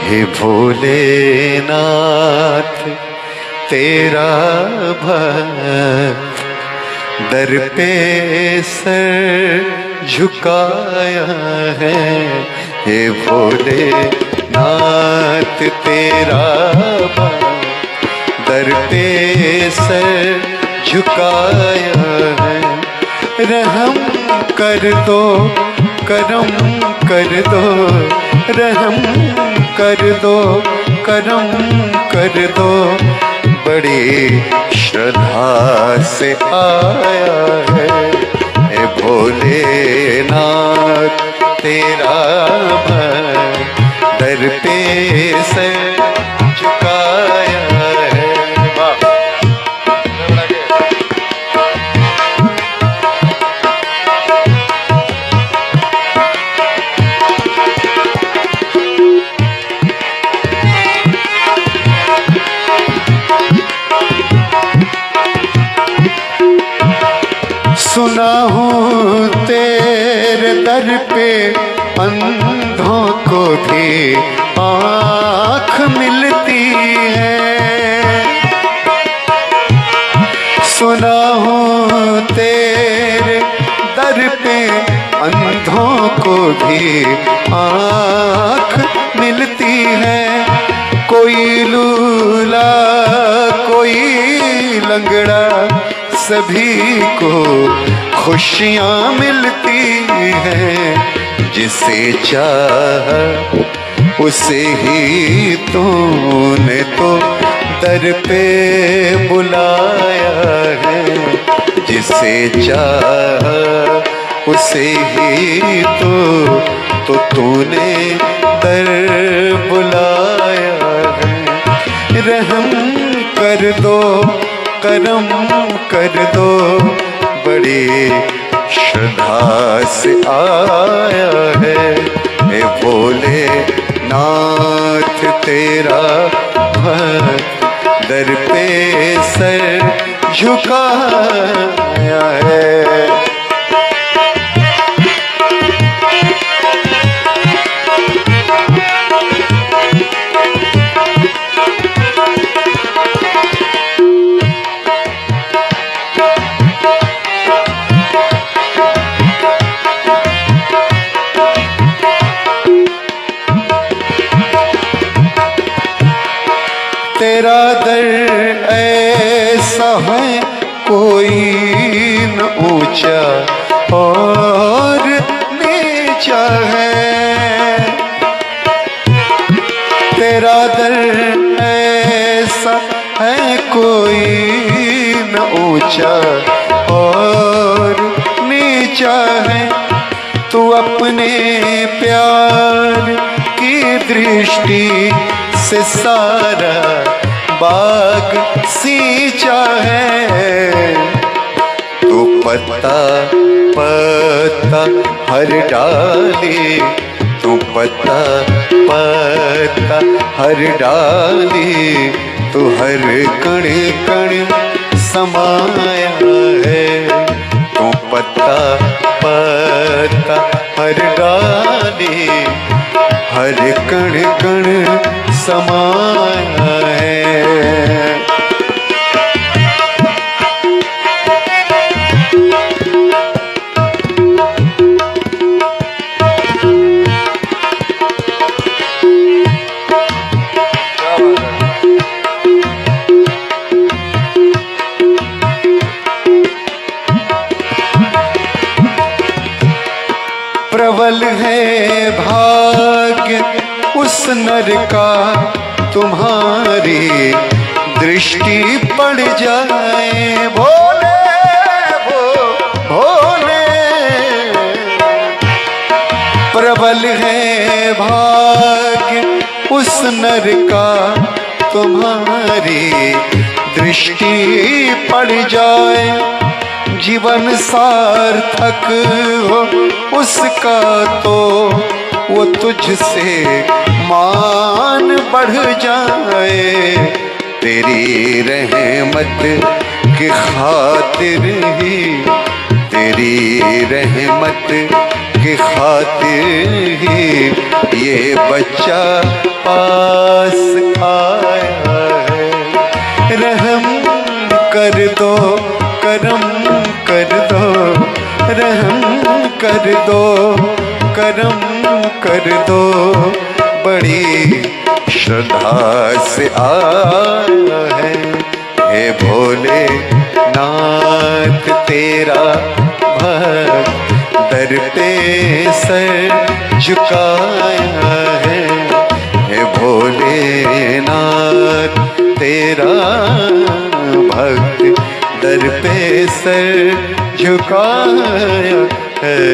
हे भोलेनाथ तेरा भक्त दर पे सर झुकाया है। हे भोलेनाथ तेरा भक्त दर पे सर झुकाया है। रहम कर दो करम कर दो, रहम कर दो करम कर दो, बड़ी श्रद्धा से आया है। हे भोलेनाथ तेरा भक्त दर पे सर झुकाया है। सुना हूँ तेरे दर पे अंधों को भी आँख मिलती है। सुना हूँ तेरे दर पे अंधों को भी आँख मिलती है। कोई लूला कोई लंगड़ा सभी को खुशियाँ मिलती हैं। जिसे चाह उसे ही तूने तो दर पे बुलाया है। जिसे चाह उसे ही तो तूने दर बुलाया है। रहम कर दो करम कर दो, बड़ी श्रद्धा से आया है। हे भोलेनाथ तेरा भक्त दर पे सर झुकाया है। तेरा दर ऐसा है कोई न ऊंचा और नीचा है। तेरा दर ऐसा है कोई न ऊंचा और नीचा है। तू अपने प्यार की दृष्टि से सारा बाग सींचा है। तू पत्ता पत्ता हर डाली, तू पत्ता पत्ता हर डाली, तू हर कण कण समाया है। तू पत्ता पत्ता हर डाली, हर कण कण समाया है। प्रबल है भाग्य उस नर का तुम्हारी दृष्टि पड़ जाए। भोले भोले प्रबल है भाग्य उस नर का तुम्हारी दृष्टि पड़ जाए। जीवन सार्थक हो उसका तो वो तुझसे मान बढ़ जाए। तेरी रहमत की खातिर ही, तेरी रहमत की खातिर ही ये बच्चा पास आया है। रहम कर दो, करम कर दो, रहम कर दो, करम कर दो, बड़ी श्रद्धा से आया है। हे भोले नाथ तेरा भक्त दर पे सर झुकाया है। हे भोले नाथ तेरा भक्त दर पे सर झुकाया है।